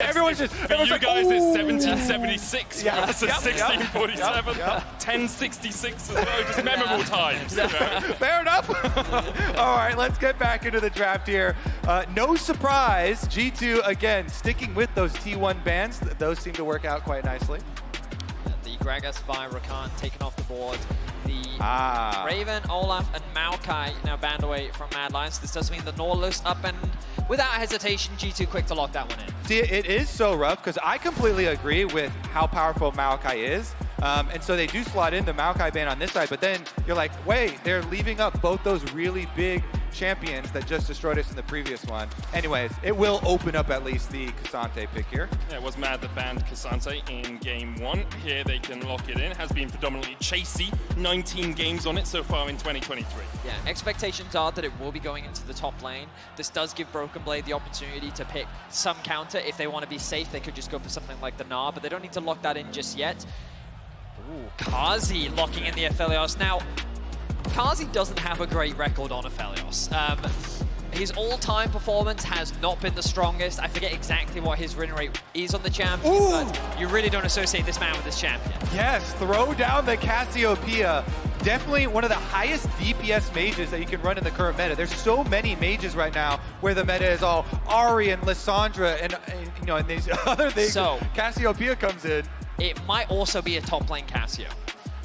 Everyone's just, for you like, guys, ooh. it's 1776 Yeah. versus Yep, 1647, yep. 1066 as well, just memorable times. You know? Fair enough. All right, let's get back into the draft here. No surprise, G2 again sticking with those T1 bans. Those seem to work out quite nicely. The Gragas by Rakan taken off the board. The Ah. Raven, Olaf, and Maokai now banned away from Mad Lions. This does mean the Nautilus up, and without hesitation, G2 quick to lock that one in. See, it is so rough because I completely agree with how powerful Maokai is. And so they do slot in the Maokai ban on this side, but then you're like, wait, they're leaving up both those really big champions that just destroyed us in the previous one. Anyways, it will open up at least the Cassante pick here. Yeah, it was Mad that banned Cassante in game 1. Here they can lock it in. Has been predominantly chasey, 19 games on it so far in 2023. Yeah, expectations are that it will be going into the top lane. This does give Broken Blade the opportunity to pick some counter. If they want to be safe, they could just go for something like the Gnar, but they don't need to lock that in just yet. Ooh, Kazi locking in the Aphelios. Now, Kazi doesn't have a great record on Aphelios. His all-time performance has not been the strongest. I forget exactly what his win rate is on the champion, but you really don't associate this man with this champion. Yes, throw down the Cassiopeia. Definitely one of the highest DPS mages that you can run in the current meta. There's so many mages right now where the meta is all Ahri and Lissandra and you know, and these other things. So Cassiopeia comes in. it might also be a top lane Cassio.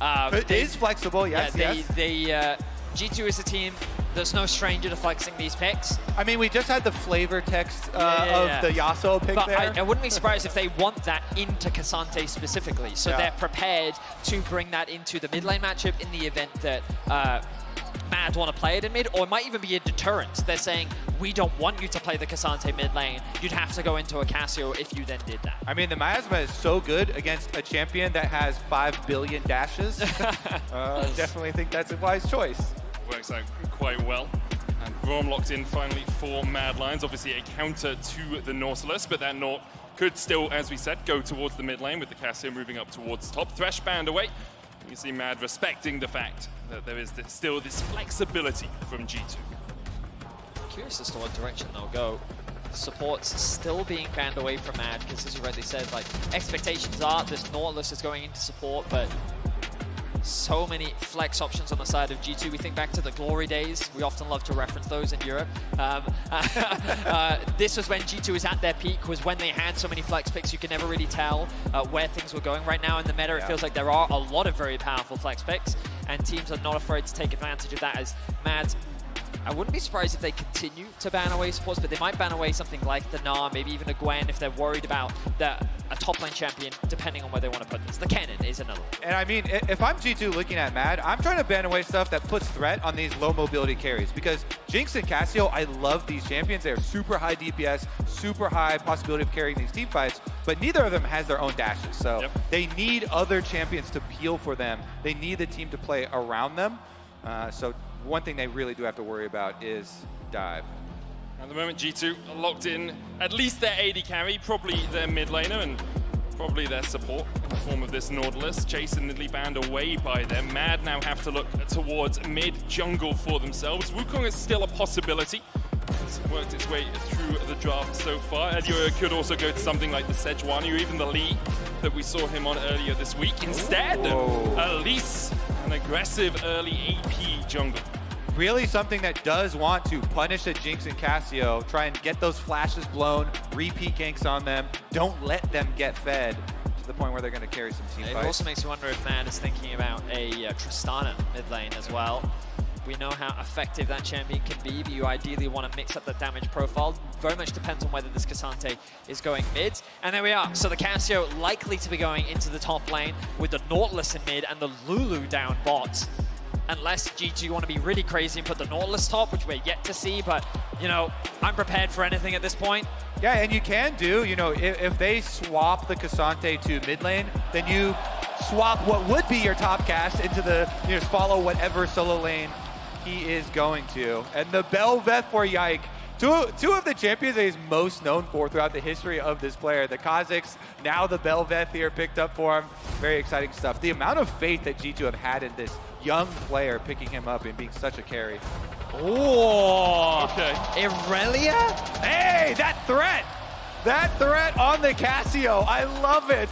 It is flexible, yes, yes. G2 is a team that's no stranger to flexing these picks. I mean, we just had the flavor text of the Yasuo pick but there. I wouldn't be surprised if they want that into Cassante specifically. So they're prepared to bring that into the mid lane matchup in the event that Mad want to play it in mid, or it might even be a deterrent. They're saying, we don't want you to play the Cassante mid lane. You'd have to go into a Cassio if you then did that. I mean, the miasma is so good against a champion that has 5 billion dashes. Definitely think that's a wise choice. Works out quite well. And Braum locked in finally for Mad Lions. Obviously a counter to the Nautilus, but that Naut could still, as we said, go towards the mid lane with the Cassio moving up towards top. Thresh banned away. You see Mad respecting the fact that there is still this flexibility from G2. Curious as to what direction they'll go. Support's still being banned away from Mad, because as you rightly said, like, expectations are this Nautilus is going into support, but so many flex options on the side of G2. We think back to the glory days. We often love to reference those in Europe. This was when G2 was at their peak, was when they had so many flex picks. You can never really tell where things were going. Right now in the meta, it feels like there are a lot of very powerful flex picks, and teams are not afraid to take advantage of that. As Mad, I wouldn't be surprised if they continue to ban away supports, but they might ban away something like the Gnar, maybe even a Gwen if they're worried about a top lane champion, depending on where they want to put this. The Cannon is another one. And I mean, if I'm G2 looking at Mad, I'm trying to ban away stuff that puts threat on these low mobility carries, because Jinx and Cassio, I love these champions. They're super high DPS, super high possibility of carrying these team fights, but neither of them has their own dashes. So they need other champions to peel for them. They need the team to play around them. So one thing they really do have to worry about is dive. At the moment, G2 are locked in at least their AD carry, probably their mid laner, and probably their support in the form of this Nautilus. Chase and Nidley banned away by them. Mad now have to look towards mid jungle for themselves. Wukong is still a possibility. It's worked its way through the draft so far. Elio could also go to something like the Sejuani or even the Lee that we saw him on earlier this week. Instead, Elise, an aggressive early AP jungle. Really something that does want to punish the Jinx and Cassio, try and get those flashes blown, repeat ganks on them, don't let them get fed to the point where they're going to carry some team fights. It also makes you wonder if Mad is thinking about a Tristana mid lane as well. We know how effective that champion can be, but you ideally want to mix up the damage profile. Very much depends on whether this Cassante is going mid. And there we are. So the Cassio likely to be going into the top lane with the Nautilus in mid and the Lulu down bot. Unless G2 want to be really crazy and put the Nautilus top, which we're yet to see, but, you know, I'm prepared for anything at this point. Yeah, and you can do, you know, if they swap the Cassante to mid lane, then you swap what would be your top cast into the, you know, follow whatever solo lane he is going to. And the Bel'Veth for Yike. Two of the champions that he's most known for throughout the history of this player. The Kha'Zix, now the Bel'Veth here picked up for him. Very exciting stuff. The amount of faith that G2 have had in this young player picking him up and being such a carry. Oh, okay. Irelia? Hey, that threat! That threat on the Casio, I love it.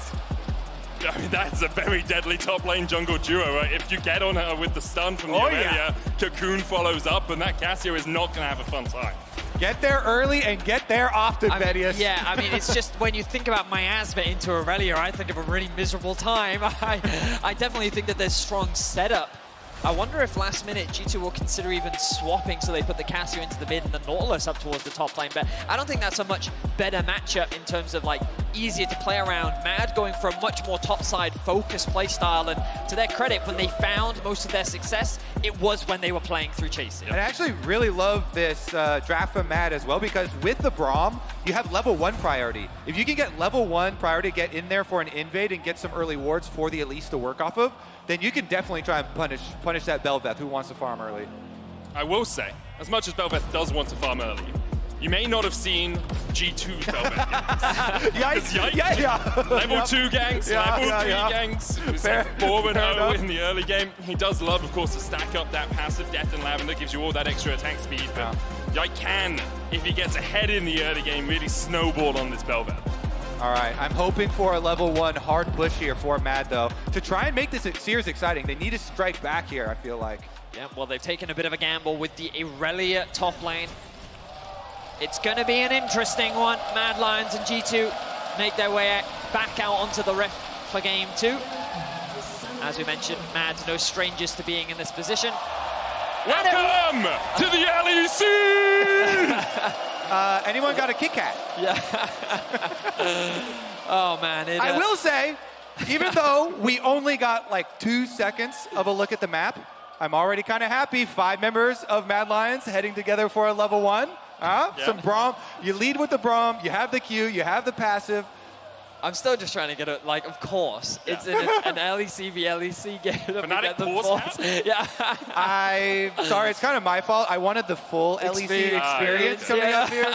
I mean, that's a very deadly top lane jungle duo, right? If you get on her with the stun from the Aurelia, Cocoon follows up, and that Casio is not going to have a fun time. Get there early and get there often, Vedius. Yeah, I mean, it's just when you think about miasma into Aurelia, I think of a really miserable time. I definitely think that there's strong setup. I wonder if last minute G2 will consider even swapping so they put the Casio into the mid and the Nautilus up towards the top lane, but I don't think that's a much better matchup in terms of like easier to play around. Mad going for a much more topside focused playstyle, and to their credit, when they found most of their success, it was when they were playing through chasing. And I actually really love this draft from Mad as well, because with the Braum, you have level 1 priority. If you can get level 1 priority, get in there for an invade and get some early wards for the Elise to work off of, then you can definitely try and punish that Bel'Veth who wants to farm early. I will say, as much as Bel'Veth does want to farm early, you may not have seen G2's Bel'Veth games. Yikes. Yeah. Level 2 ganks, level 3 ganks. It was Fair 4-0 in the early game. He does love, of course, to stack up that passive Death and Lavender, gives you all that extra attack speed. But Yike can, if he gets ahead in the early game, really snowball on this Bel'Veth. All right, I'm hoping for a level 1 hard push here for Mad, though, to try and make this Sears exciting. They need to strike back here, I feel like. Yeah, well, they've taken a bit of a gamble with the Aurelia top lane. It's going to be an interesting one. Mad Lions and G2 make their way back out onto the Rift for game 2. As we mentioned, Mad's no strangers to being in this position. Welcome to the LEC! Anyone got a Kit Kat? Yeah. Oh, man. I will say, even though we only got like 2 seconds of a look at the map, I'm already kind of happy. 5 members of Mad Lions heading together for a level 1. Some Braum. You lead with the Braum, you have the Q, you have the passive. I'm still just trying to get it, like, of course, it's an LEC v LEC game. Fnatic pause hat? Yeah. I'm sorry, it's kind of my fault. I wanted the full LEC experience coming up here.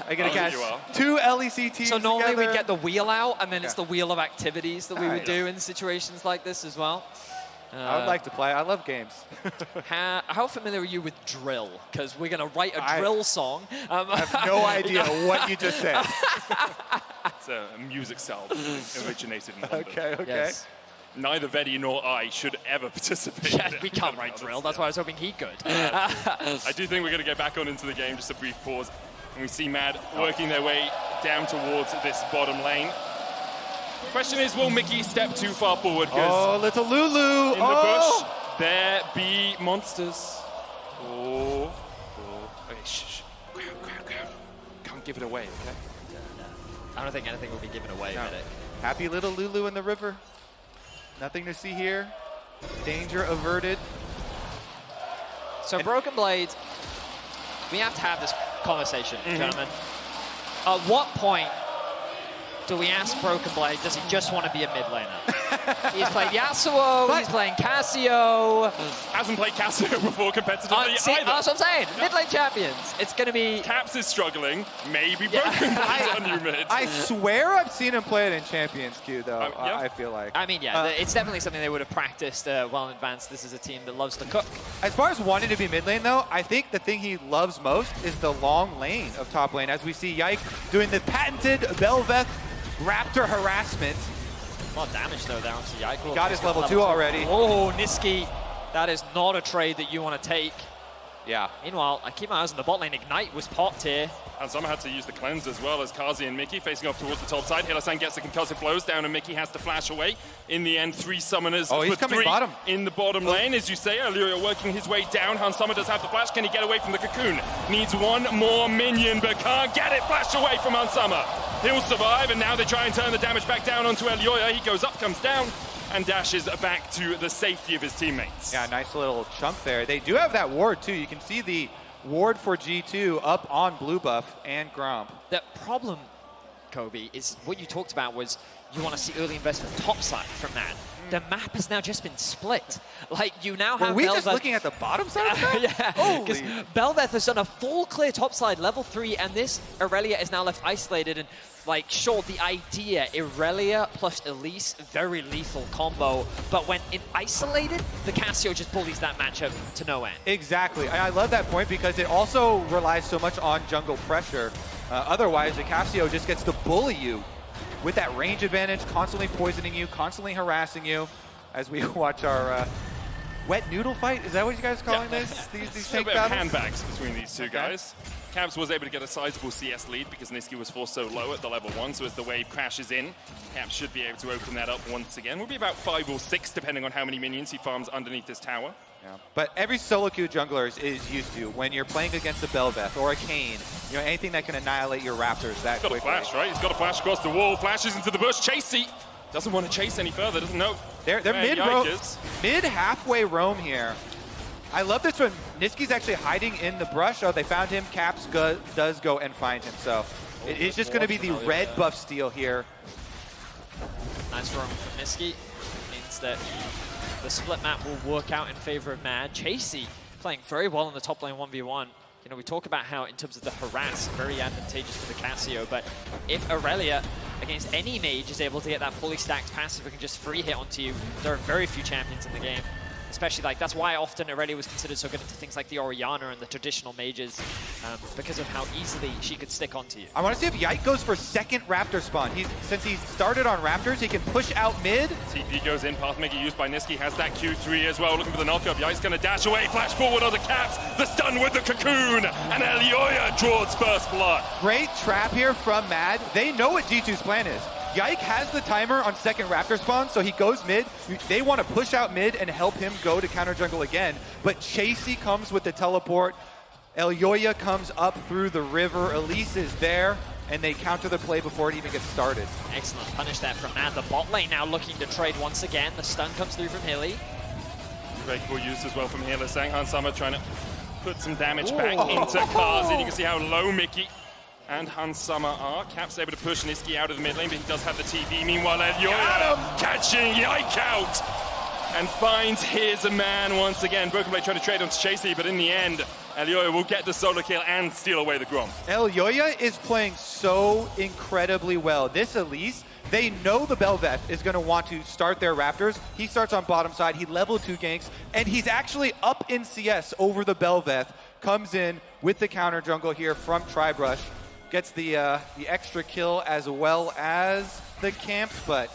I gotta catch 2 LEC teams So normally together. we'd get the wheel out, and then it's the wheel of activities that we would do in situations like this as well. I would like to play. I love games. How familiar are you with drill? Because we're going to write a drill song. I have no idea what you just said. It's a music cell originated in London. Okay. Yes. Neither Vedi nor I should ever participate. Yeah, we can't write drill. That's why I was hoping he could. I do think we're going to get back on into the game. Just a brief pause. And we see Mad working their way down towards this bottom lane. Question is, will Mickey step too far forward? Oh, little Lulu. In the bush, there be monsters. Okay, shh. Crowd. Can't give it away, okay? I don't think anything will be given away. No. Happy little Lulu in the river. Nothing to see here. Danger averted. So Broken Blade, we have to have this conversation, gentlemen. At what point do we ask Broken Blade, does he just want to be a mid laner? He's played Yasuo, he's playing Casio. Hasn't played Casio before competitively See, either. that's what I'm saying. Mid lane champions. It's going to be... Caps is struggling. Maybe Broken Blade on you mid. I swear I've seen him play it in Champions Queue, though, I feel like. I mean, it's definitely something they would have practiced well in advance. This is a team that loves to cook. As far as wanting to be mid lane, though, I think the thing he loves most is the long lane of top lane, as we see Yike doing the patented Bel'Veth Raptor harassment. A lot of damage, though, there onto Yike. He got his level 2 already. Oh, Niski. That is not a trade that you want to take. Yeah. Meanwhile, I keep my eyes on the bot lane. Ignite was popped here. And some had to use the cleanse as well as Kazi and Mickey facing off towards the top side. Hilasan gets the concussive blows down and Mickey has to flash away. In the end, 3 summoners he's for coming 3 bottom. in the bottom lane. As you say, Illyria working his way down. Hans Summer does have the flash. Can he get away from the cocoon? Needs one more minion, but can't get it. Flash away from Hans Summer. He'll survive, and now they try and turn the damage back down onto Elioya. He goes up, comes down, and dashes back to the safety of his teammates. Yeah, nice little chunk there. They do have that ward, too. You can see the ward for G2 up on blue buff and Gromp. The problem, Kobe, is what you talked about was you want to see early investment topside from that. The map has now just been split. Like, you now have Are we Bel'Veth... just looking at the bottom side of that? Yeah, because Holy. Bel'Veth has done a full clear topside, level 3, and this Aurelia is now left isolated. And, like, sure, the idea, Aurelia plus Elise, very lethal combo. But when isolated, the Casio just bullies that matchup to no end. Exactly. I love that point because it also relies so much on jungle pressure. Otherwise, Acasio just gets to bully you with that range advantage, constantly poisoning you, constantly harassing you, as we watch our wet noodle fight. Is that what you guys are calling this? These tank bit battles? of handbags between these two guys. Caps was able to get a sizable CS lead because Nisqy was forced so low at the level 1, so as the wave crashes in, Caps should be able to open that up once again. Will be about 5 or 6 depending on how many minions he farms underneath this tower. Yeah. But every solo queue jungler is used to, when you're playing against a Bel'Veth or a Kayn, you know, anything that can annihilate your Raptors that quickly. He's got a flash, right? He's got a flash across the wall, flashes into the bush. Chasey doesn't want to chase any further, doesn't know. They're mid halfway roam here. I love this when Nisqy's actually hiding in the brush. Oh, they found him. Caps does go and find him. So it is just going to be the red buff steal here. Nice roam from Nisqy. Means that the split map will work out in favor of Mad. Chasey playing very well in the top lane 1v1. You know, we talk about how, in terms of the harass, very advantageous for the Casio, but if Aurelia against any mage is able to get that fully stacked passive and can just free hit onto you, there are very few champions in the game. Especially, like, that's why often Aurelia was considered so good into things like the Orianna and the traditional mages, because of how easily she could stick onto you. I want to see if Yike goes for second Raptor spawn. Since he started on Raptors, he can push out mid. TP goes in, Pathmaker used by Nisqy, has that Q3 as well, looking for the knockup. Yike's going to dash away, flash forward on the Caps, the stun with the cocoon, and Elioya draws first blood. Great trap here from Mad. They know what G2's plan is. Yike has the timer on second Raptor spawn, so he goes mid. They want to push out mid and help him go to counter jungle again. But Chasey comes with the teleport. Elioya comes up through the river. Elise is there, and they counter the play before it even gets started. Excellent punish there from Mad. The bot lane now looking to trade once again. The stun comes through from Hilly. Very cool use as well from Healer. Sanghan Summer trying to put some damage back into Kazi. You can see how low Mickey and Hansama are. Caps able to push Nisqy out of the mid lane, but he does have the TV. Meanwhile, Elioya catching Yike out and finds his man once again. Broken Blade trying to trade onto Chasey, but in the end, Elioya will get the solo kill and steal away the Grom. Elioya is playing so incredibly well. This Elise, they know the Bel'Veth is going to want to start their Raptors. He starts on bottom side, he level 2 ganks, and he's actually up in CS over the Bel'Veth. Comes in with the counter jungle here from Tribrush. Gets the extra kill as well as the camps, but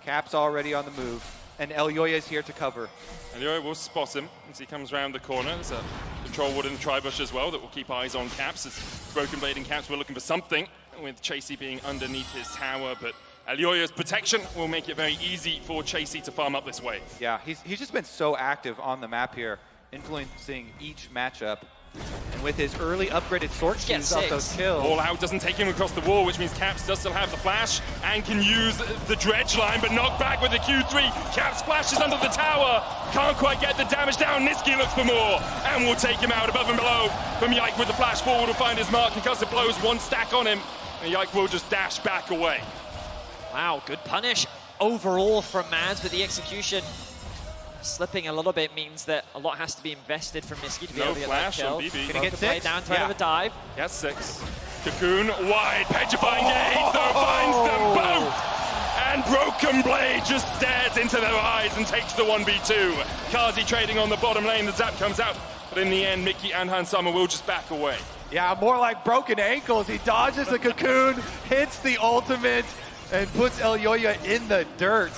Cap's already on the move, and Elioya is here to cover. Elioya will spot him as he comes around the corner. There's a control wood in the Tribush as well that will keep eyes on Caps. As Broken Blade and Caps were looking for something, with Chasey being underneath his tower, but Elioya's protection will make it very easy for Chasey to farm up this wave. Yeah, he's just been so active on the map here, influencing each matchup. And with his early upgraded sword shoes off those kills. All out doesn't take him across the wall, which means Caps does still have the flash and can use the dredge line, but knocked back with the Q3. Caps splashes under the tower. Can't quite get the damage down. Nisqy looks for more and will take him out above and below. From Yike with the flash forward will find his mark. Concussive blows, 1 stack on him. And Yike will just dash back away. Wow, good punish overall from Mads, with the execution slipping a little bit means that a lot has to be invested from Nisqy to be able to get that kill. BB. Gonna get 6? Down, threat of a dive. Yes, 6. Cocoon wide, petrifying gauge, though finds them both. And Broken Blade just stares into their eyes and takes the 1v2. Kazi trading on the bottom lane, the zap comes out. But in the end, Mickey and Hansama will just back away. Yeah, more like broken ankles. He dodges the cocoon, hits the ultimate, and puts Elioya in the dirt.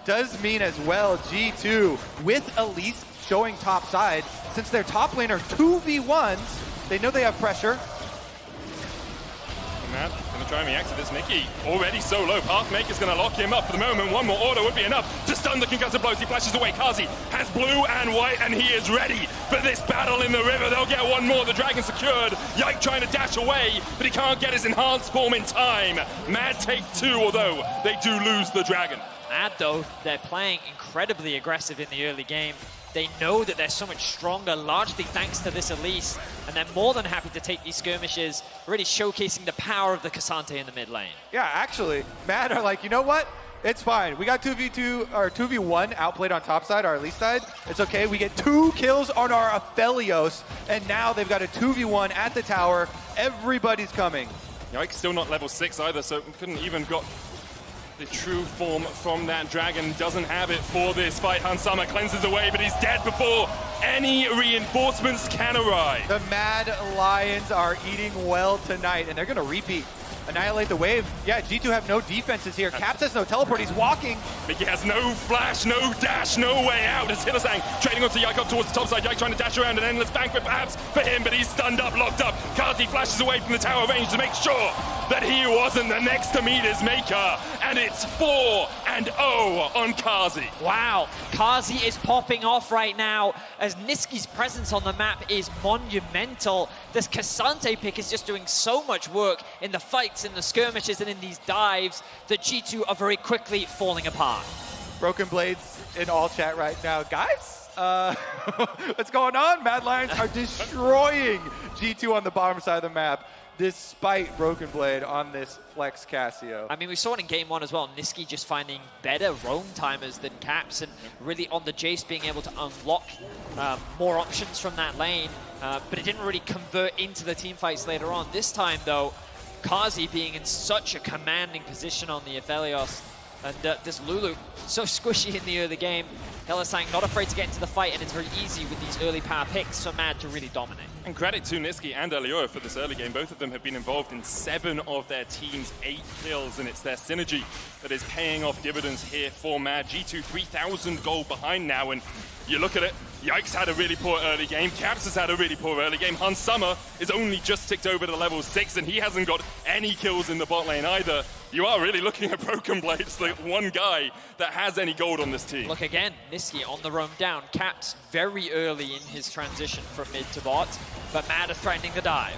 Does mean as well G2 with Elise showing top side. Since their top laner 2v1s, they know they have pressure. Matt gonna try and react to this. Mickey already so low. Pathmaker's gonna lock him up for the moment. One more order would be enough to stun the concussive blows. He flashes away. Kazi has blue and white, and he is ready for this battle in the river. They'll get one more. The dragon secured. Yike trying to dash away, but he can't get his enhanced form in time. Mad take 2, although they do lose the dragon. Mad, though, they're playing incredibly aggressive in the early game. They know that they're so much stronger, largely thanks to this Elise, and they're more than happy to take these skirmishes, really showcasing the power of the Cassante in the mid lane. Yeah, actually, Mad are like, you know what? It's fine. We got 2v2 or 2v1 outplayed on top side, our Elise side. It's okay. We get 2 kills on our Aphelios, and now they've got a 2v1 at the tower. Everybody's coming. Yike's still not level 6 either, so couldn't even got The true form from that dragon doesn't have it for this fight. Hansama cleanses away, but he's dead before any reinforcements can arrive. The Mad Lions are eating well tonight, and they're going to repeat. Annihilate the wave. Yeah, G2 have no defenses here. Caps has no teleport. He's walking. Mickey has no flash, no dash, no way out. As Hillesang trading onto Yike up towards the top side. Yike trying to dash around, an endless banquet perhaps for him, but he's stunned up, locked up. Kazi flashes away from the tower range to make sure that he wasn't the next to meet his maker. And it's 4-0 on Kazi. Wow, Kazi is popping off right now as Niski's presence on the map is monumental. This Cassante pick is just doing so much work in the fights, in the skirmishes, and in these dives that G2 are very quickly falling apart. Broken Blades in all chat right now. Guys, what's going on? Mad Lions are destroying G2 on the bottom side of the map, despite Broken Blade on this Flex Casio. I mean, we saw it in game one as well. Niski just finding better roam timers than Caps, and really on the Jace being able to unlock more options from that lane, but it didn't really convert into the team fights later on. This time, though, Kazi being in such a commanding position on the Aphelios, and this Lulu so squishy in the early game. Hillesang not afraid to get into the fight, and it's very easy with these early power picks for Mad to really dominate. And credit to Niski and Elioa for this early game. Both of them have been involved in 7 of their team's 8 kills, and it's their synergy that is paying off dividends here for Mad. G2 3,000 gold behind now, and you look at it, Yikes had a really poor early game. Caps has had a really poor early game. Hansama is only just ticked over to level 6, and he hasn't got any kills in the bot lane either. You are really looking at Broken Blades, the one guy that has any gold on this team. Look again, Niski on the roam down. Caps very early in his transition from mid to bot, but Mad are threatening the dive.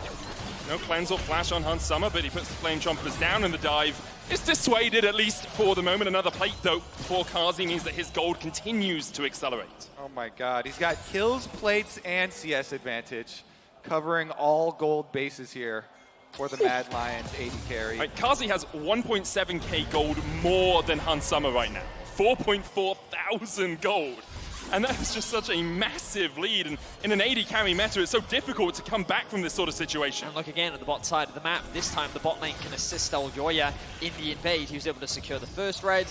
No cleanse or flash on Hansama, but he puts the Flame Chompers down, and the dive is dissuaded, at least for the moment. Another plate, though, for Kazi means that his gold continues to accelerate. Oh my god, he's got kills, plates, and CS advantage, covering all gold bases here for the Mad Lions 80 carry. Right, Kazi has 1.7k gold more than Hansama right now. 4.4 thousand gold. And that is just such a massive lead. And in an 80 carry meta, it's so difficult to come back from this sort of situation. And look again at the bot side of the map. This time the bot lane can assist Elioya in the invade. He was able to secure the first red,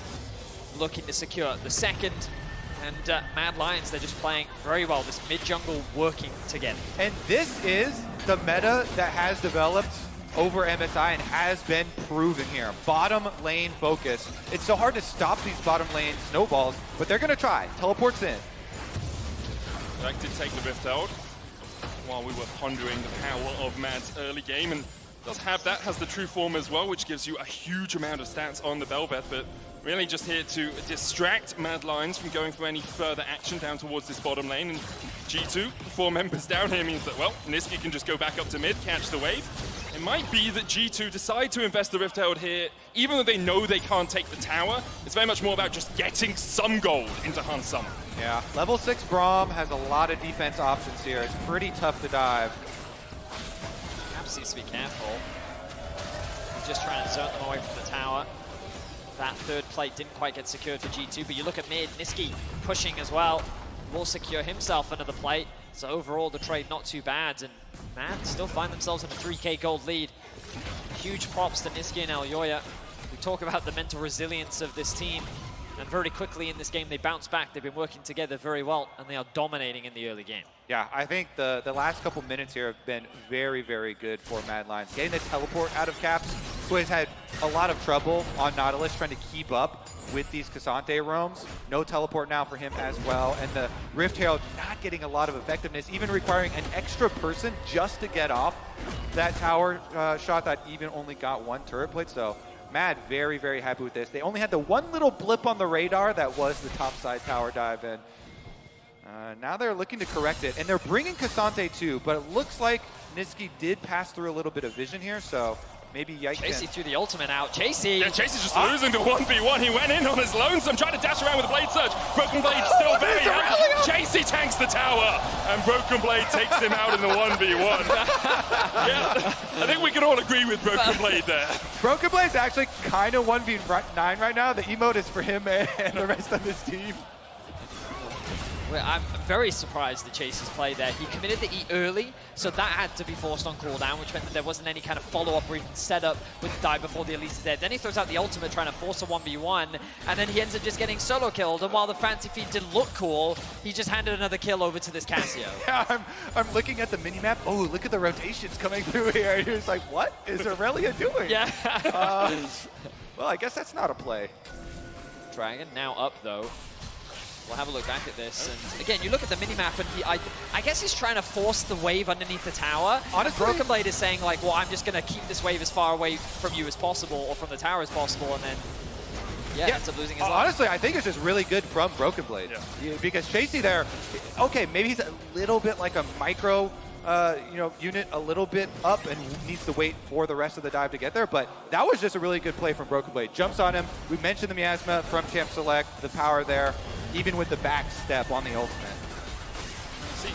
looking to secure the second. And Mad Lions, they're just playing very well. This mid-jungle working together. And this is the meta that has developed over MSI and has been proven here. Bottom lane focus. It's so hard to stop these bottom lane snowballs, but they're going to try. Teleports in. Jack did take the Rift Herald while we were pondering the power of Mad's early game, and does have that, has the true form as well, which gives you a huge amount of stats on the Belbeth, but really just here to distract Mad Lions from going through any further action down towards this bottom lane. And G2, 4 members down here, means that, well, Niski can just go back up to mid, catch the wave. It might be that G2 decide to invest the Rift Herald here, even though they know they can't take the tower. It's very much more about just getting some gold into Hansama. Yeah, level 6 Braum has a lot of defense options here. It's pretty tough to dive. Caps needs to be careful. He's just trying to zone them away from the tower. That third plate didn't quite get secured for G2, but you look at mid, Niski pushing as well. Will secure himself another plate. So overall, the trade not too bad, and Mad still find themselves in a 3k gold lead. Huge props to Niski and Elioya. We talk about the mental resilience of this team, and very quickly in this game they bounce back. They've been working together very well, and they are dominating in the early game. Yeah, I think the last couple minutes here have been very, very good for Mad Lions. Getting the teleport out of Caps, who has had a lot of trouble on Nautilus trying to keep up with these Cassante roams. No teleport now for him as well. And the Rift Herald not getting a lot of effectiveness, even requiring an extra person just to get off that tower shot that even only got 1 turret plate. So Mad very, very happy with this. They only had the one little blip on the radar that was the topside tower dive in. Now they're looking to correct it, and they're bringing Cassante too, but it looks like Niski did pass through a little bit of vision here, so maybe Yike Chasey threw the ultimate out. Chasey! Yeah, Chasey's just losing to 1v1. He went in on his lonesome, trying to dash around with a Blade Surge. Broken Blade still very happy. Chasey tanks the tower, and Broken Blade takes him out in the 1v1. Yeah, I think we can all agree with Broken Blade there. Broken Blade's actually kind of 1v9 right now. The emote is for him and the rest of his team. Well, I'm very surprised that Chase's play there. He committed the E early, so that had to be forced on cooldown, which meant that there wasn't any kind of follow-up or even setup with the dive before the Elise is dead. Then he throws out the ultimate trying to force a 1v1, and then he ends up just getting solo killed. And while the fancy feed did look cool, he just handed another kill over to this Casio. Yeah, I'm looking at the minimap. Oh, look at the rotations coming through here. You're just like, what is Aurelia doing? Yeah. Well, I guess that's not a play. Dragon now up, though. We'll have a look back at this. And again, you look at the minimap, and I guess he's trying to force the wave underneath the tower. Honestly, Broken Blade is saying, like, well, I'm just going to keep this wave as far away from you as possible, or from the tower as possible, and then, yeah, ends up losing his life. Honestly, I think it's just really good from Broken Blade. Yeah, because Chasey there, okay, maybe he's a little bit like a micro unit, a little bit up and needs to wait for the rest of the dive to get there, but that was just a really good play from Broken Blade. Jumps on him. We mentioned the miasma from Champ Select, the power there, even with the back step on the ultimate. See,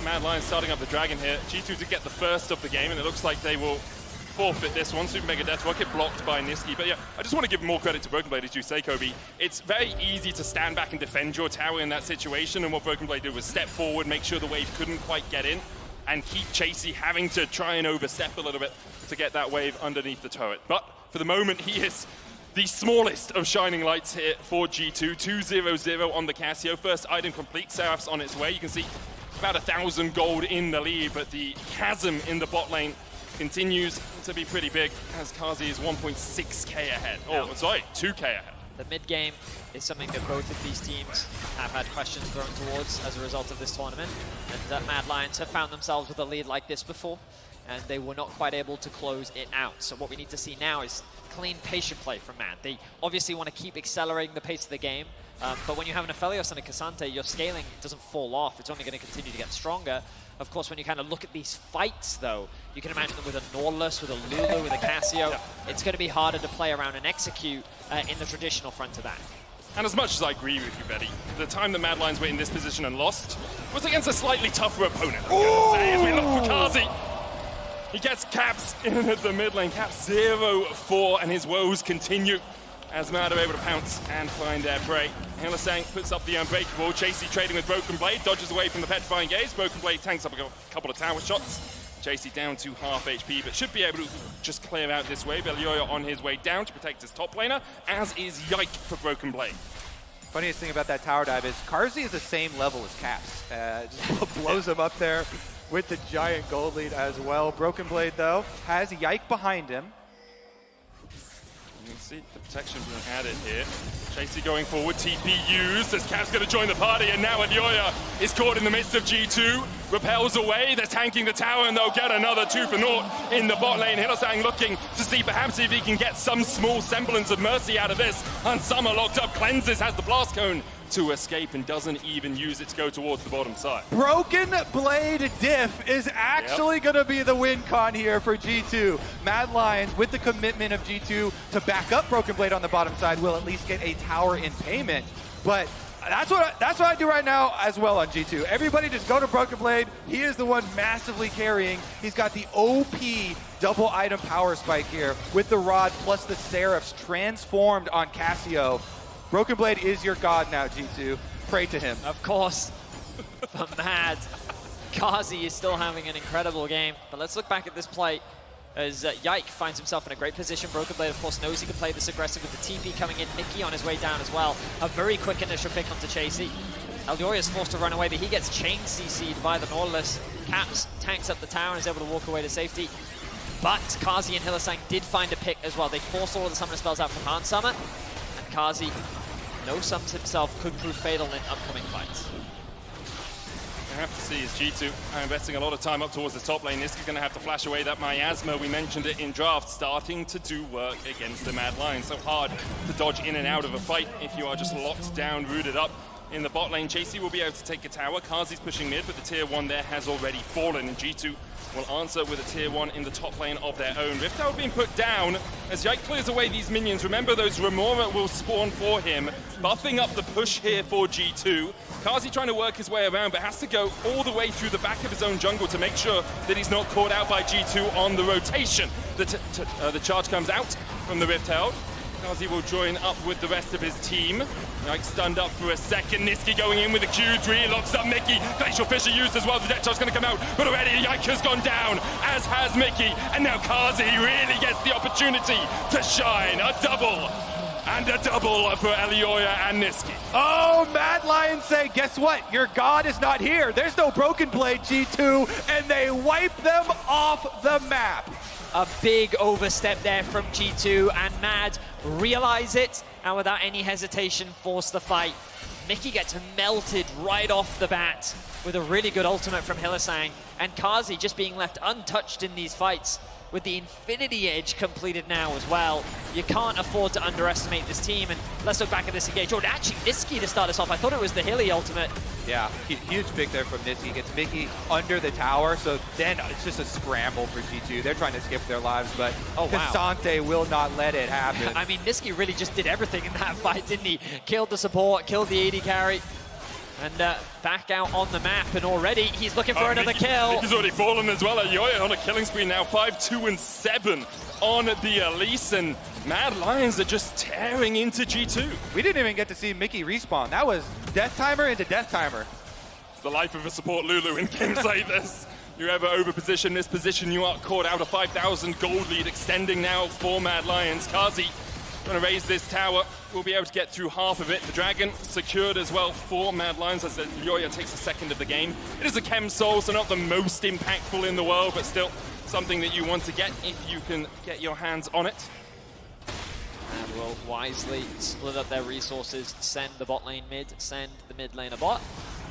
Mad Lion starting up the Dragon here. G2 did get the first of the game, and it looks like they will forfeit this one. Super Mega Death Rocket blocked by Niski. But yeah, I just want to give more credit to Broken Blade, as you say, Kobe. It's very easy to stand back and defend your tower in that situation, and what Broken Blade did was step forward, make sure the wave couldn't quite get in, and keep Chasey having to try and overstep a little bit to get that wave underneath the turret. But for the moment, he is the smallest of shining lights here for G2. 2-0-0 on the Casio. First item complete. Seraph's on its way. You can see about 1,000 gold in the lead, but the chasm in the bot lane continues to be pretty big, as Kazi is 1.6k ahead. Oh, sorry, 2k ahead. The mid game is something that both of these teams have had questions thrown towards as a result of this tournament. And Mad Lions have found themselves with a lead like this before, and they were not quite able to close it out. So what we need to see now is clean, patient play from Mad. They obviously want to keep accelerating the pace of the game, but when you have an Aphelios and a Cassante, your scaling doesn't fall off. It's only going to continue to get stronger. Of course, when you kind of look at these fights, though, you can imagine them with a Nautilus, with a Lulu, with a Casio. It's going to be harder to play around and execute in the traditional front attack. And as much as I agree with you, Betty, the time that Mad Lions were in this position and lost was against a slightly tougher opponent. As we look for Kazi, he gets Caps in at the mid lane. Caps 0-4, and his woes continue as Mad are able to pounce and find their prey. Hylissang puts up the Unbreakable. Chasey trading with Broken Blade, dodges away from the Petrifying Gaze. Broken Blade tanks up a couple of tower shots. Chasey down to half HP, but should be able to just clear out this wave. Elioya on his way down to protect his top laner, as is Yike for Broken Blade. Funniest thing about that tower dive is Karzi is the same level as Caps. Just blows him up there with the giant gold lead as well. Broken Blade, though, has Yike behind him. You can see the protection being added here. Chasey going forward, TP used as Caps going to join the party, and now Elioya is caught in the midst of G2. Repels away, they're tanking the tower, and they'll get another 2-0 in the bot lane. Hylissang looking to see perhaps if he can get some small semblance of mercy out of this. Unsummer locked up, cleanses, has the blast cone to escape and doesn't even use it to go towards the bottom side. Broken Blade diff is actually going to be the win con here for G2. Mad Lions, with the commitment of G2 to back up Broken Blade on the bottom side, will at least get a tower in payment. But that's what I do right now as well on G2. Everybody just go to Broken Blade. He is the one massively carrying. He's got the OP double item power spike here with the Rod plus the Seraphs transformed on Casio. Broken Blade is your god now, G2. Pray to him. Of course, for Mad. Kazi is still having an incredible game. But let's look back at this play as Yike finds himself in a great position. Broken Blade, of course, knows he can play this aggressive with the TP coming in. Mickey on his way down as well. A very quick initial pick onto Chasey. Elioya is forced to run away, but he gets chain CC'd by the Nautilus. Caps tanks up the tower and is able to walk away to safety. But Kazi and Hylissang did find a pick as well. They forced all of the summoner spells out from Hard Summer. And Kazi, no sums himself, could prove fatal in upcoming fights. I have to see is G2 are investing a lot of time up towards the top lane. This is going to have to flash away that miasma. We mentioned it in draft, starting to do work against the Mad Lions. So hard to dodge in and out of a fight if you are just locked down, rooted up. In the bot lane, Chasey will be able to take a tower. Kazi's pushing mid, but the tier 1 there has already fallen, and G2 will answer with a tier 1 in the top lane of their own. Rift Tower being put down as Yike clears away these minions. Remember, those Remora will spawn for him, buffing up the push here for G2. Kazi trying to work his way around, but has to go all the way through the back of his own jungle to make sure that he's not caught out by G2 on the rotation. The charge comes out from the Rift Herald. Kazi will join up with the rest of his team. Like stunned up for a second. Niski going in with a Q3, locks up Mickey. Glacial Fisher used as well. The death charge going to come out, but already Yike has gone down, as has Mickey. And now Kazi really gets the opportunity to shine. A double. And a double for Elioya and Niski. Oh, Mad Lions say, guess what? Your god is not here. There's no Broken Blade, G2, and they wipe them off the map. A big overstep there from G2, and Mad realize it, and without any hesitation force the fight. Mickey gets melted right off the bat with a really good ultimate from Hylissang, and Kazi just being left untouched in these fights with the Infinity Edge completed now as well. You can't afford to underestimate this team, and let's look back at this engage. Oh, actually, Niski to start us off. I thought it was the Hilly ultimate. Yeah, huge pick there from Niski. Gets Mickey under the tower, so then it's just a scramble for G2. They're trying to skip their lives, but Cassante will not let it happen. I mean, Niski really just did everything in that fight, didn't he? Killed the support, killed the AD carry, and back out on the map, and already he's looking for another kill. Mickey's already fallen as well. Yoya on a killing spree now, 5-2-7 on the Elise, and Mad Lions are just tearing into G2. We didn't even get to see Mickey respawn. That was Death Timer into Death Timer. It's the life of a support Lulu in games like this. You ever over-position this position, you are caught out. A 5,000 gold lead extending now for Mad Lions. Kazi going to raise this tower. We'll be able to get through half of it. The Dragon secured as well for Mad Lions as Yoya takes the second of the game. It is a Chem Soul, so not the most impactful in the world, but still something that you want to get if you can get your hands on it. And will wisely split up their resources, send the bot lane mid, send the mid laner bot,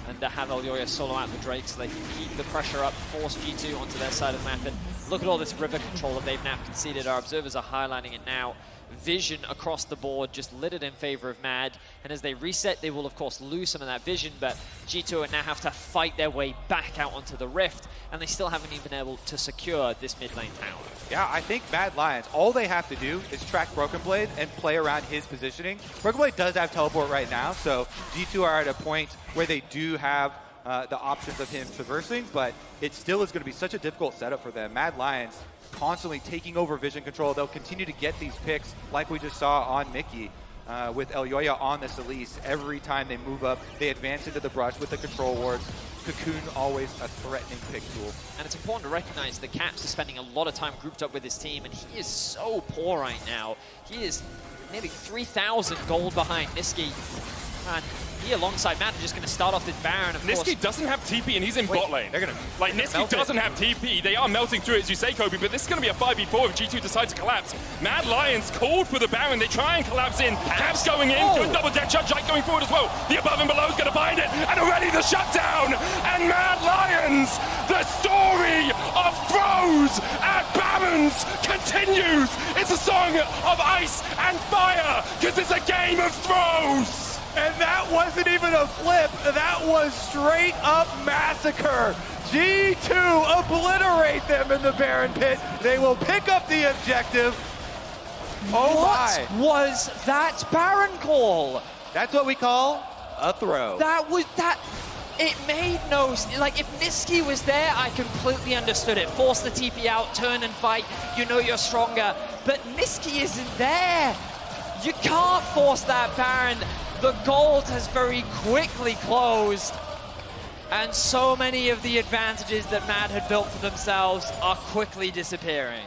and have Elioya solo out the Drake so they can keep the pressure up, force G2 onto their side of the map. And look at all this river control that they've now conceded. Our observers are highlighting it now. Vision across the board, just lit it in favor of Mad, and as they reset they will of course lose some of that vision, but G2 will now have to fight their way back out onto the rift, and they still haven't even been able to secure this mid lane tower. Yeah, I think Mad Lions, all they have to do is track Broken Blade and play around his positioning. Broken Blade does have teleport right now, so G2 are at a point where they do have the options of him traversing, but it still is going to be such a difficult setup for them. Mad Lions constantly taking over vision control. They'll continue to get these picks like we just saw on Mickey with Elioya on this Elise. Every time they move up, they advance into the brush with the control wards. Cocoon always a threatening pick tool. And it's important to recognize that Caps is spending a lot of time grouped up with his team, and he is so poor right now. He is nearly 3,000 gold behind Niski. And he alongside Matt are just going to start off this Baron. Of Niski course doesn't have TP and he's in bot lane. They're gonna Niski doesn't have TP. They are melting through it, as you say, Kobe, but this is going to be a 5v4 if G2 decide to collapse. Mad Lions called for the Baron. They try and collapse in. Caps going in. Good double deck charge. Jike going forward as well. The above and below is going to bind it. And already the shutdown. And Mad Lions, the story of throws at Barons continues. It's a song of ice and fire because it's a game of throws. And that wasn't even a flip. That was straight up massacre. G2 obliterate them in the Baron pit. They will pick up the objective. Oh what my. was that Baron call? That's what we call a throw. It made no, like if Niski was there, I completely understood it. Force the TP out, turn and fight, you know you're stronger. But Niski isn't there. You can't force that Baron. The gold has very quickly closed, and so many of the advantages that Mad had built for themselves are quickly disappearing.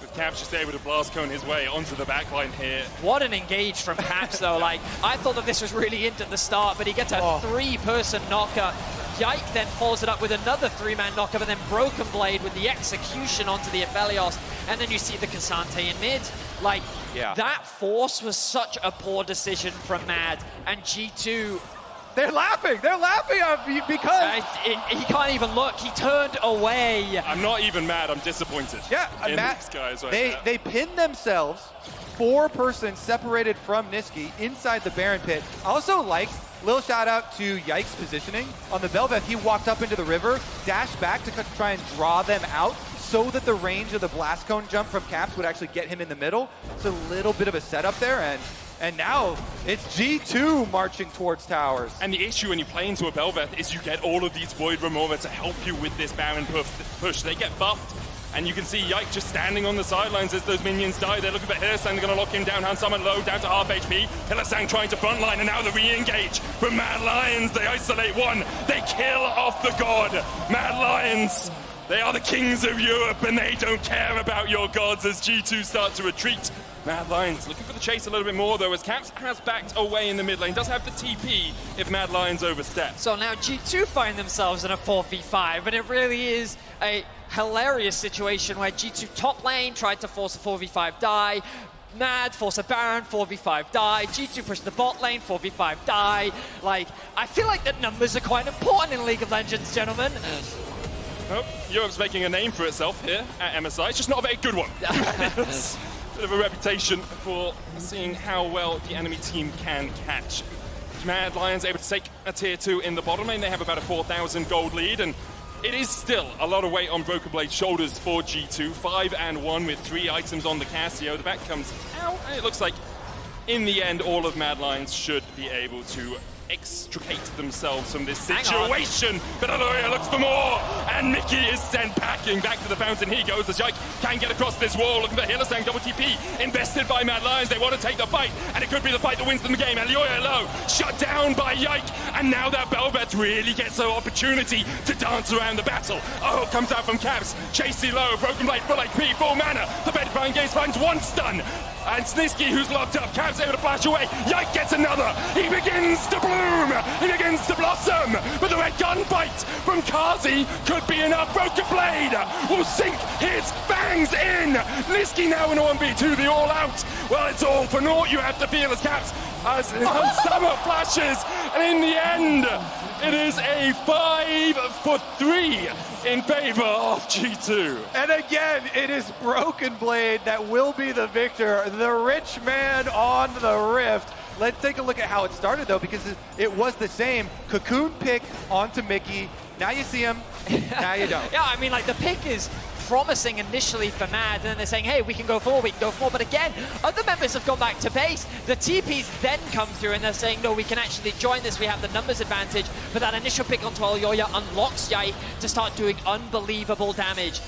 With Caps just able to blast cone his way onto the backline here. What an engage from Caps though. Like, I thought that this was really into the start, but he gets a three-person knocker. Yike then follows it up with another three-man knocker, but then Broken Blade with the execution onto the Aphelios, and then you see the Cassante in mid. Like, that force was such a poor decision from Mad, and G2... They're laughing because... he can't even look, he turned away. I'm not even mad, I'm disappointed. Yeah, in Matt, these guys right they pinned themselves, 4-person separated from Niski inside the Baron pit. I also like, little shout out to Yike's positioning. On the Belveth, he walked up into the river, dashed back to try and draw them out so that the range of the blast cone jump from Caps would actually get him in the middle. It's a little bit of a setup there, and now it's G2 marching towards towers. And the issue when you play into a Belveth is you get all of these Void Remora to help you with this Baron push. They get buffed And you can see Yike just standing on the sidelines as those minions die. They're looking for Hillsang, they're gonna lock him down. Han Summon low, down to half HP. Hillsang trying to frontline, and now the re-engage from Mad Lions. They isolate one, they kill off the god. Mad Lions, they are the kings of Europe, and they don't care about your gods as G2 start to retreat. Mad Lions looking for the chase a little bit more, though, as Caps has backed away in the mid lane. Does have the TP if Mad Lions overstep. So now G2 find themselves in a 4v5, and it really is a hilarious situation where G2 top lane tried to force a 4v5 die, Mad force a Baron, 4v5 die, G2 push the bot lane, 4v5 die. Like, I feel like the numbers are quite important in League of Legends, gentlemen. Oh, Europe's making a name for itself here at MSI. It's just not a very good one. Bit of a reputation for seeing how well the enemy team can catch. Mad Lions able to take a tier 2 in the bottom lane. They have about a 4,000 gold lead, and it is still a lot of weight on Broken Blade's shoulders for G2. 5-1 with 3 items on the Casio. The back comes out, and it looks like in the end all of Mad Lions should be able to extricate themselves from this situation. But Aloya looks for more, and Mickey is sent packing back to the fountain. He goes as Yike can get across this wall, looking for Hillsang, double TP, invested by Mad Lions. They want to take the fight, and it could be the fight that wins them the game. Aloya low, shut down by Yike, and now that Belvet really gets an opportunity to dance around the battle. Oh, comes out from Caps, Chasey low, Broken Blade, full HP, full mana. The Bedfine Gaze finds one stun, and Snisky, who's locked up, Caps able to flash away. Yike gets another. He begins to bloom. He begins to blossom. But the red gunfight from Kazi could be enough. Broken Blade will sink his fangs in. Nisky now in a 1v2, the all out. Well, it's all for naught, you have to feel as Caps as Summer flashes. And in the end, it is a 5-for-3 in favor of G2. And again, it is Broken Blade that will be the victor, the rich man on the Rift. Let's take a look at how it started, though, because it was the same. Cocoon pick onto Mickey. Now you see him, now you don't. Yeah, I mean, like, the pick is promising initially for Mad, and then they're saying, hey, we can go forward, we can go forward. But again, other members have gone back to base. The TPs then come through, and they're saying, no, we can actually join this. We have the numbers advantage. But that initial pick onto Aloya unlocks Yike to start doing unbelievable damage.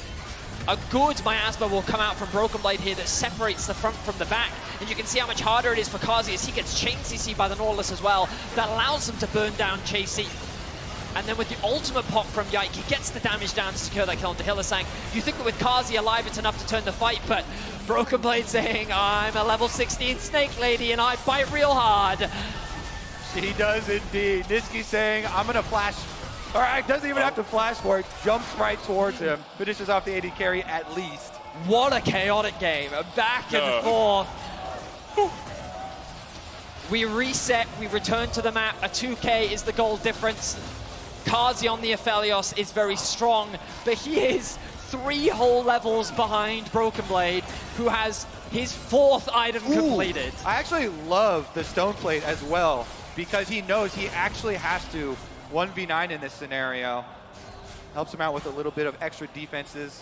A good miasma will come out from Broken Blade here that separates the front from the back. And you can see how much harder it is for Kazi as he gets chain CC by the Nautilus as well. That allows him to burn down Chasey. And then with the ultimate pop from Yike, he gets the damage down to secure that kill onto Hillsang. You think that with Kazi alive, it's enough to turn the fight, but Broken Blade saying, I'm a level 16 Snake Lady and I bite real hard. She does indeed. Nisky saying, I'm gonna flash. All right, doesn't even have to flash for it. Jumps right towards him. Finishes off the AD carry at least. What a chaotic game. Back and forth. We reset, we return to the map. A 2K is the goal difference. Kazi on the Aphelios is very strong, but he is 3 whole levels behind Broken Blade, who has his 4th item completed. I actually love the Stone Plate as well, because he knows he actually has to 1v9 in this scenario. Helps him out with a little bit of extra defenses.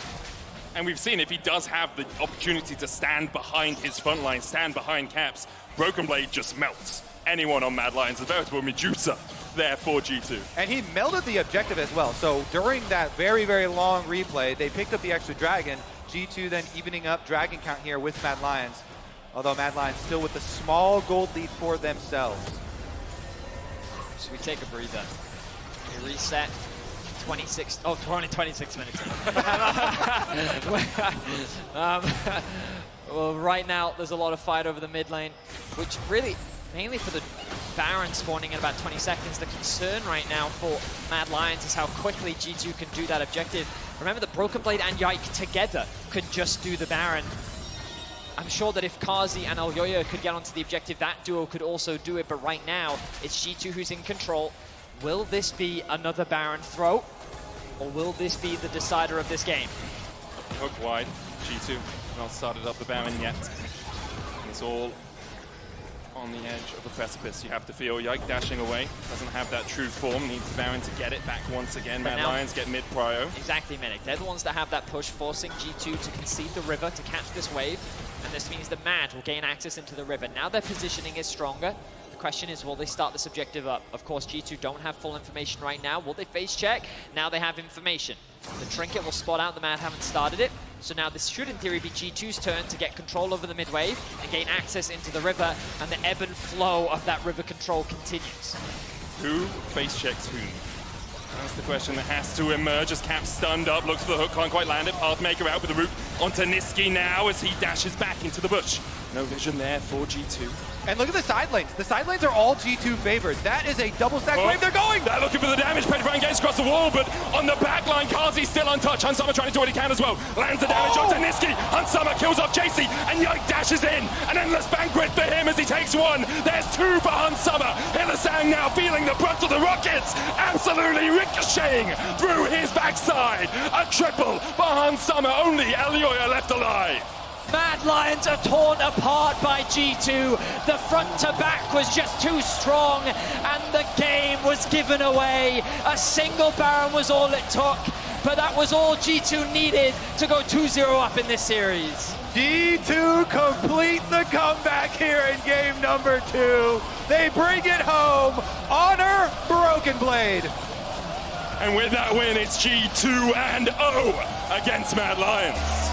And we've seen if he does have the opportunity to stand behind his front line, stand behind Caps, Broken Blade just melts anyone on Mad Lions. A veritable Medusa there for G2. And he melded the objective as well. So during that very, very long replay, they picked up the extra dragon. G2 then evening up dragon count here with Mad Lions. Although Mad Lions still with a small gold lead for themselves. Should we take a breather? We reset. 26 minutes. Well, right now, there's a lot of fight over the mid lane, which really, mainly for the Baron spawning in about 20 seconds. The concern right now for Mad Lions is how quickly G2 can do that objective. Remember that Broken Blade and Yike together could just do the Baron. I'm sure that if Kazi and Aloya could get onto the objective, that duo could also do it, but right now, it's G2 who's in control. Will this be another Baron throw, or will this be the decider of this game? Hook wide, G2 not started up the Baron yet. It's all on the edge of the precipice. You have to feel Yike dashing away. Doesn't have that true form. Needs the Baron to get it back once again. Mad Lions get mid-prio. Exactly, Minik. They're the ones that have that push, forcing G2 to concede the river to catch this wave. And this means that Mad will gain access into the river. Now their positioning is stronger. The question is, will they start this objective up? Of course, G2 don't have full information right now. Will they face check? Now they have information. The Trinket will spot out the Mad haven't started it. So now this should in theory be G2's turn to get control over the mid wave and gain access into the river, and the ebb and flow of that river control continues. Who face checks whom? That's the question that has to emerge as Cap stunned up, looks for the hook, can't quite land it. Pathmaker out with the root onto Niski now as he dashes back into the bush. No vision there for G2. And look at the side lanes. The side lanes are all G2 favored. That is a double stack wave. They're going. They're looking for the damage. Petrifying gaze across the wall, but on the back line, Kazi's still untouched. Hunsummer trying to do what he can as well. Lands the damage onto Niski. Hunsummer kills off JC, and Yike dashes in. An endless banquet for him as he takes one. There's two for Hunsummer. Hillisang now feeling the brunt of the rockets. Absolutely ricocheting through his backside. A triple for Hunsummer. Only Elioya left alive. Mad Lions are torn apart by G2. The front to back was just too strong, and the game was given away. A single Baron was all it took, but that was all G2 needed to go 2-0 up in this series. G2 complete the comeback here in game number 2. They bring it home. Honor Broken Blade. And with that win, it's G2 and 0 against Mad Lions.